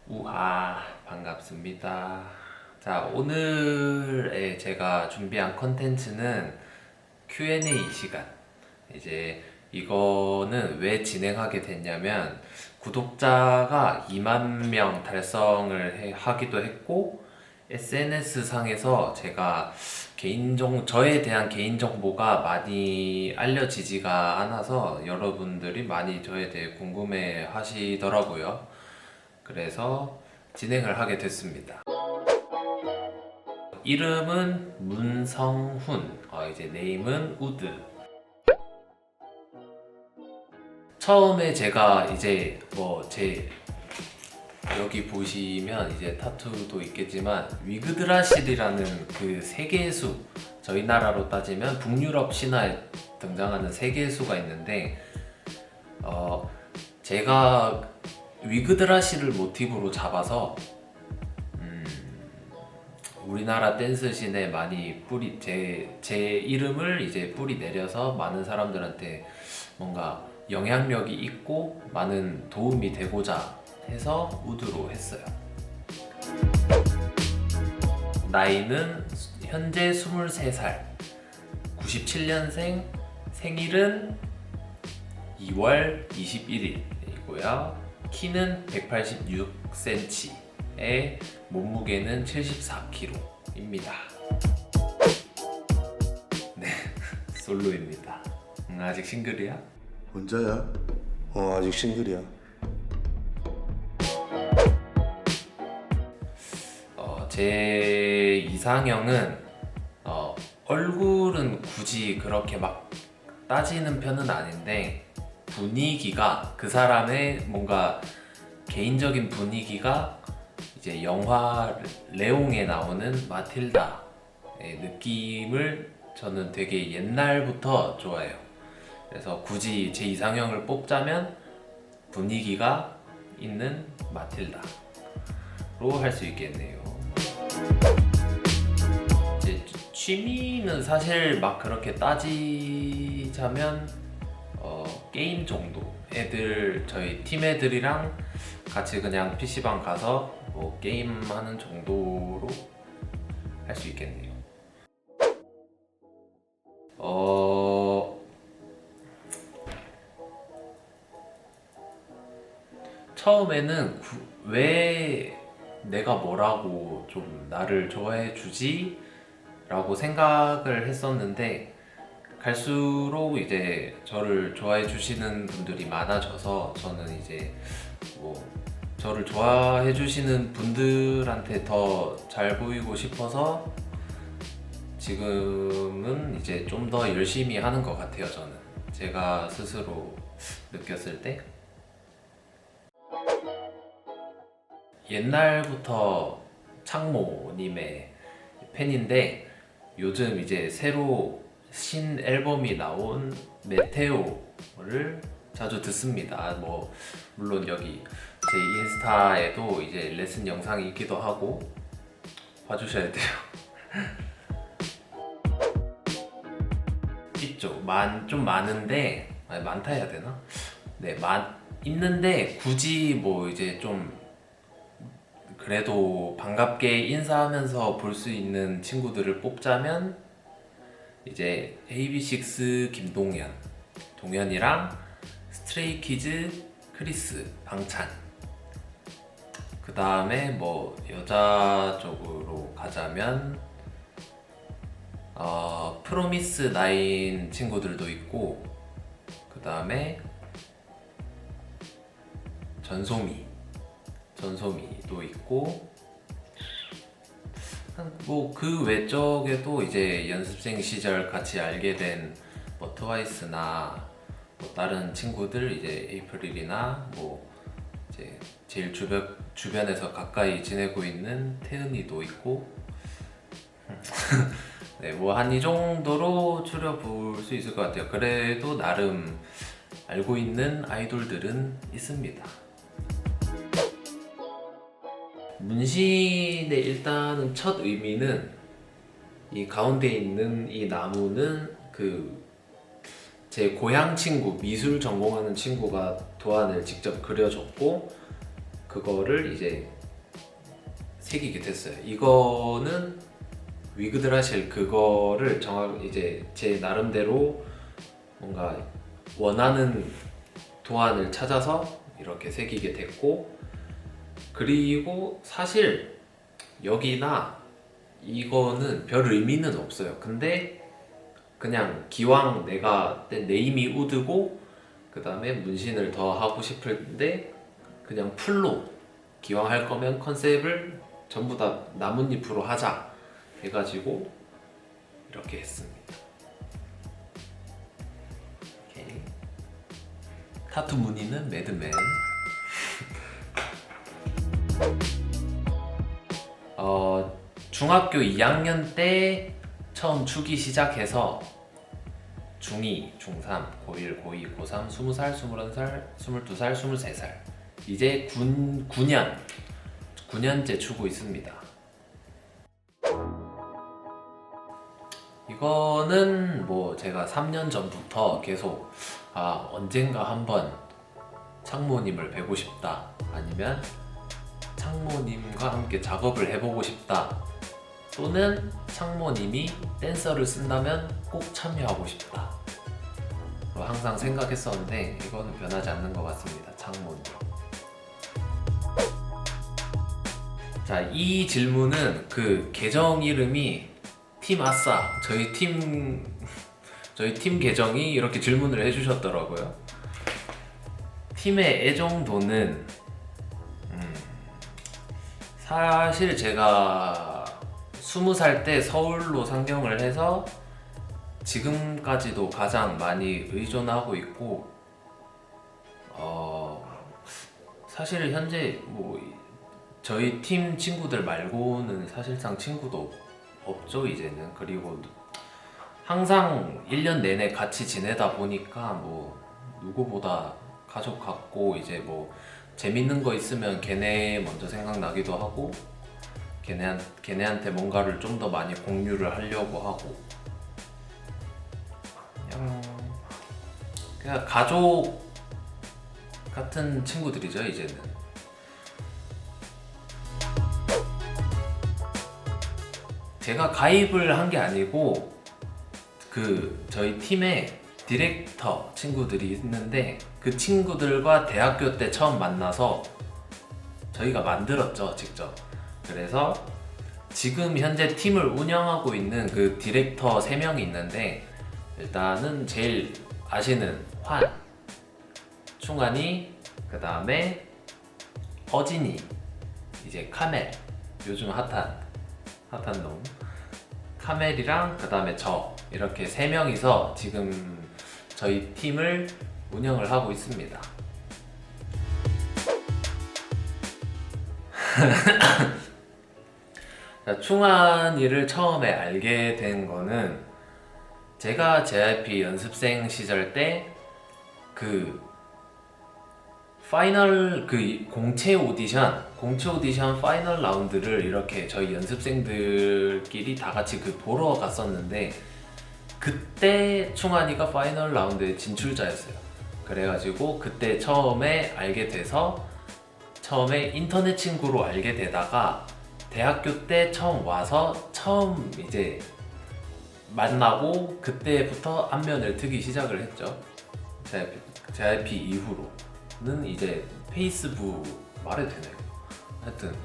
우아, 반갑습니다. 자, 오늘의 제가 준비한 컨텐츠는 Q&A 시간. 이제 이거는 왜 진행하게 됐냐면 구독자가 2만 명 달성을 하기도 했고 SNS 상에서 제가 저에 대한 개인정보가 많이 알려지지가 않아서 여러분들이 많이 저에 대해 궁금해 하시더라고요. 그래서 진행을 하게 됐습니다. 이름은 문성훈, 이제 네임은 우드. 처음에 제가 이제 제 여기 보시면 이제 타투도 있겠지만 위그드라실이라는 그 세계수, 저희 나라로 따지면 북유럽 신화에 등장하는 세계수가 있는데 제가 위그드라실을 모티브로 잡아서 우리나라 댄스씬에 많이 제 이름을 이제 뿌리 내려서 많은 사람들한테 뭔가 영향력이 있고 많은 도움이 되고자 해서 우드로 했어요. 나이는 현재 23살, 97년생, 생일은 2월 21일이고요. 키는 186cm에 몸무게는 74kg입니다. 네, 솔로입니다. 아직 싱글이야? 혼자야? 아직 싱글이야. 제 이상형은 얼굴은 굳이 그렇게 막 따지는 편은 아닌데 분위기가, 그 사람의 뭔가 개인적인 분위기가 이제 영화 레옹에 나오는 마틸다의 느낌을 저는 되게 옛날부터 좋아해요. 그래서 굳이 제 이상형을 뽑자면 분위기가 있는 마틸다로 할 수 있겠네요. 제 취미는 사실 막 그렇게 따지자면 게임 정도. 저희 팀 애들이랑 같이 그냥 PC방 가서 뭐 게임 하는 정도로 할 수 있겠네요. 처음에는 왜 내가 뭐라고 좀 나를 좋아해 주지? 라고 생각을 했었는데 갈수록 이제 저를 좋아해 주시는 분들이 많아져서 저는 이제 저를 좋아해 주시는 분들한테 더 잘 보이고 싶어서 지금은 이제 좀 더 열심히 하는 것 같아요. 저는 제가 스스로 느꼈을 때 옛날부터 창모님의 팬인데 요즘 이제 새로 신 앨범이 나온 메테오를 자주 듣습니다. 물론 여기 제 인스타에도 이제 레슨 영상이 있기도 하고 봐주셔야 돼요. 있죠. 좀 많은데, 아니, 많다 해야 되나? 네, 있는데 굳이 이제 좀 그래도 반갑게 인사하면서 볼 수 있는 친구들을 뽑자면 이제 AB6 김동현, 동현이랑 스트레이키즈 크리스, 방찬. 그 다음에 여자 쪽으로 가자면 프로미스 나인 친구들도 있고, 그 다음에 전소미도 있고, 그 외적에도 이제 연습생 시절 같이 알게 된 트와이스나 다른 친구들, 이제 에이프릴이나 이제 제일 주변에서 가까이 지내고 있는 태은이도 있고 네, 한 이 정도로 추려볼 수 있을 것 같아요. 그래도 나름 알고 있는 아이돌들은 있습니다. 문신의 일단은 첫 의미는 이 가운데 있는 이 나무는 제 고향 친구, 미술 전공하는 친구가 도안을 직접 그려줬고 그거를 이제 새기게 됐어요. 이거는 위그드라실 그거를 이제 제 나름대로 뭔가 원하는 도안을 찾아서 이렇게 새기게 됐고, 그리고 사실 여기나 이거는 별 의미는 없어요. 근데 그냥 기왕 내가 네임이 우드고 그 다음에 문신을 더 하고 싶은데 그냥 풀로 기왕 할 거면 컨셉을 전부 다 나뭇잎으로 하자 해가지고 이렇게 했습니다. 오케이. 타투 무늬는 매드맨. 중학교 2학년 때 처음 추기 시작해서 중2, 중3, 고1, 고2, 고3, 20살, 21살, 22살, 23살 이제 9년째 추고 있습니다. 이거는 뭐 제가 3년 전부터 계속 언젠가 한번 창모님을 뵈고 싶다, 아니면 창모님과 함께 작업을 해보고 싶다, 또는 창모님이 댄서를 쓴다면 꼭 참여하고 싶다 항상 생각했었는데 이거는 변하지 않는 것 같습니다. 창모님. 자, 이 질문은 그 계정 이름이 팀 아싸, 저희 팀 계정이 이렇게 질문을 해주셨더라고요. 팀의 애정도는 사실 제가 20살 때 서울로 상경을 해서 지금까지도 가장 많이 의존하고 있고, 사실 현재 뭐 저희 팀 친구들 말고는 사실상 친구도 없죠 이제는. 그리고 항상 1년 내내 같이 지내다 보니까 뭐 누구보다 가족 같고, 이제 뭐 재밌는 거 있으면 걔네 먼저 생각나기도 하고, 걔네한테 뭔가를 좀 더 많이 공유를 하려고 하고, 그냥 가족 같은 친구들이죠 이제는. 제가 가입을 한 게 아니고 저희 팀에 디렉터 친구들이 있는데 그 친구들과 대학교 때 처음 만나서 저희가 만들었죠, 직접. 그래서 지금 현재 팀을 운영하고 있는 그 디렉터 3명이 있는데, 일단은 제일 아시는 환, 충환이, 그 다음에 어진이, 이제 카멜, 요즘 핫한 놈 카멜이랑 그 다음에 저, 이렇게 3명이서 지금 저희 팀을 운영을 하고 있습니다. 충환이를 처음에 알게 된 거는 제가 JYP 연습생 시절 때 파이널 공채 오디션 파이널 라운드를 이렇게 저희 연습생들끼리 다 같이 보러 갔었는데, 그때 충환이가 파이널 라운드에 진출자였어요. 그래가지고 그때 처음에 알게 돼서 처음에 인터넷 친구로 알게 되다가 대학교 때 처음 와서 처음 이제 만나고 그때부터 안면을 트기 시작을 했죠. JYP 이후로는 이제 페이스북 말해도 되나요? 하여튼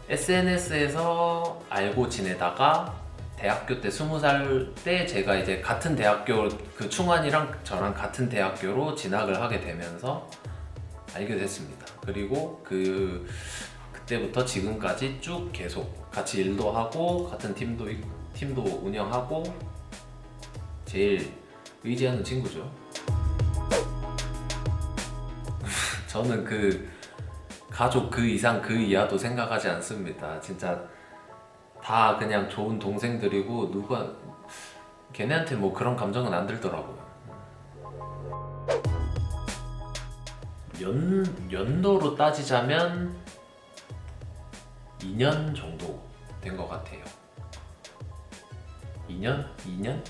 SNS에서 알고 지내다가 대학교 때 20살 때 제가 이제 같은 대학교, 충환이랑 저랑 같은 대학교로 진학을 하게 되면서 알게 됐습니다. 그리고 그때부터 지금까지 쭉 계속 같이 일도 하고 같은 팀도 운영하고 제일 의지하는 친구죠. 저는 가족 그 이상 그 이하도 생각하지 않습니다. 진짜 다 그냥 좋은 동생들이고 걔네한테 뭐 그런 감정은 안 들더라고요. 연도로 따지자면 2년 정도 된 것 같아요. 2년?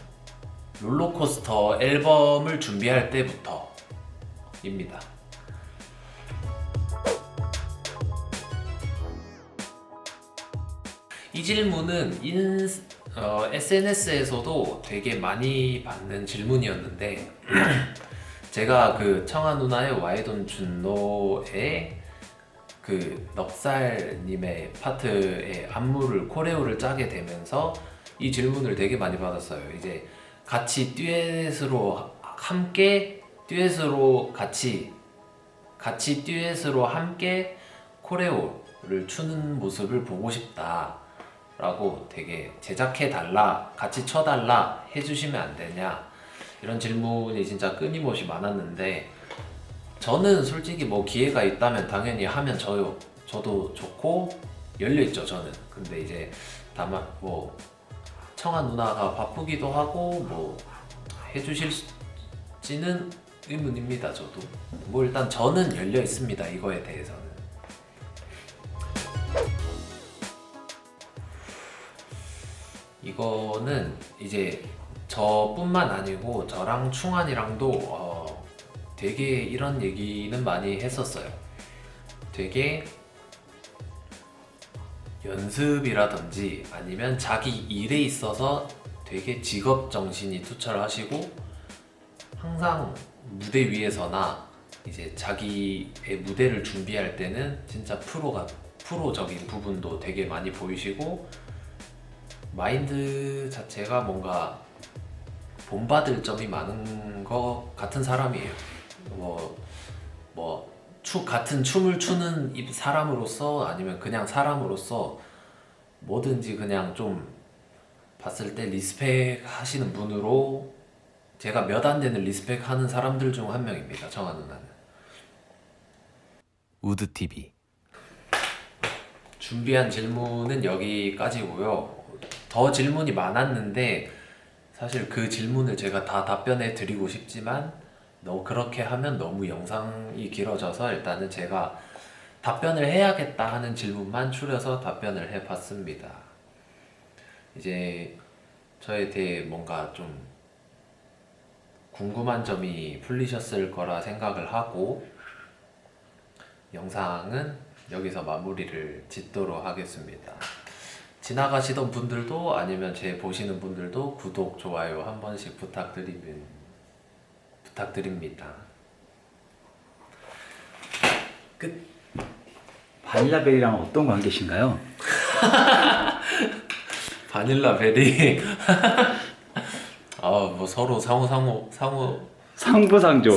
롤러코스터 앨범을 준비할 때부터입니다. 이 질문은 SNS에서도 되게 많이 받는 질문이었는데 제가 그 청아 누나의 와이돈 준노의 그 넉살님의 파트의 안무를 코레오를 짜게 되면서 이 질문을 되게 많이 받았어요. 이제 같이 듀엣으로 함께 듀엣으로 같이 듀엣으로 함께 코레오를 추는 모습을 보고 싶다라고 되게 제작해 달라, 같이 쳐달라 해주시면 안 되냐 이런 질문이 진짜 끊임없이 많았는데 저는 솔직히 뭐 기회가 있다면 당연히 하면 저도 좋고 열려있죠 저는. 근데 이제 다만 뭐 청아 누나가 바쁘기도 하고 뭐 해주실지는 의문입니다. 저도 뭐 일단 저는 열려 있습니다 이거에 대해서는. 이거는 이제 저뿐만 아니고 저랑 충환이랑도 되게 이런 얘기는 많이 했었어요. 되게 연습이라든지 아니면 자기 일에 있어서 되게 직업 정신이 투철하시고 항상 무대 위에서나 이제 자기의 무대를 준비할 때는 진짜 프로적인 부분도 되게 많이 보이시고 마인드 자체가 뭔가 본받을 점이 많은 것 같은 사람이에요. 같은 춤을 추는 사람으로서 아니면 그냥 사람으로서 뭐든지 그냥 좀 봤을 때 리스펙 하시는 분으로 제가 몇 안 되는 리스펙 하는 사람들 중 한 명입니다. 청아 누나는. 우드TV 준비한 질문은 여기까지고요. 더 질문이 많았는데 사실 그 질문을 제가 다 답변해 드리고 싶지만 그렇게 하면 너무 영상이 길어져서 일단은 제가 답변을 해야겠다 하는 질문만 추려서 답변을 해봤습니다. 이제 저에 대해 뭔가 좀 궁금한 점이 풀리셨을 거라 생각을 하고 영상은 여기서 마무리를 짓도록 하겠습니다. 지나가시던 분들도 아니면 제 보시는 분들도 구독, 좋아요 한 번씩 부탁드립니다. 끝. 바닐라베리랑 어떤 관계신가요? 바닐라베리 뭐 서로 상부상조. 상부상조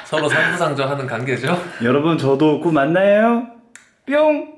서로 상부상조 하는 관계죠. 여러분 저도 곧 만나요. 뿅.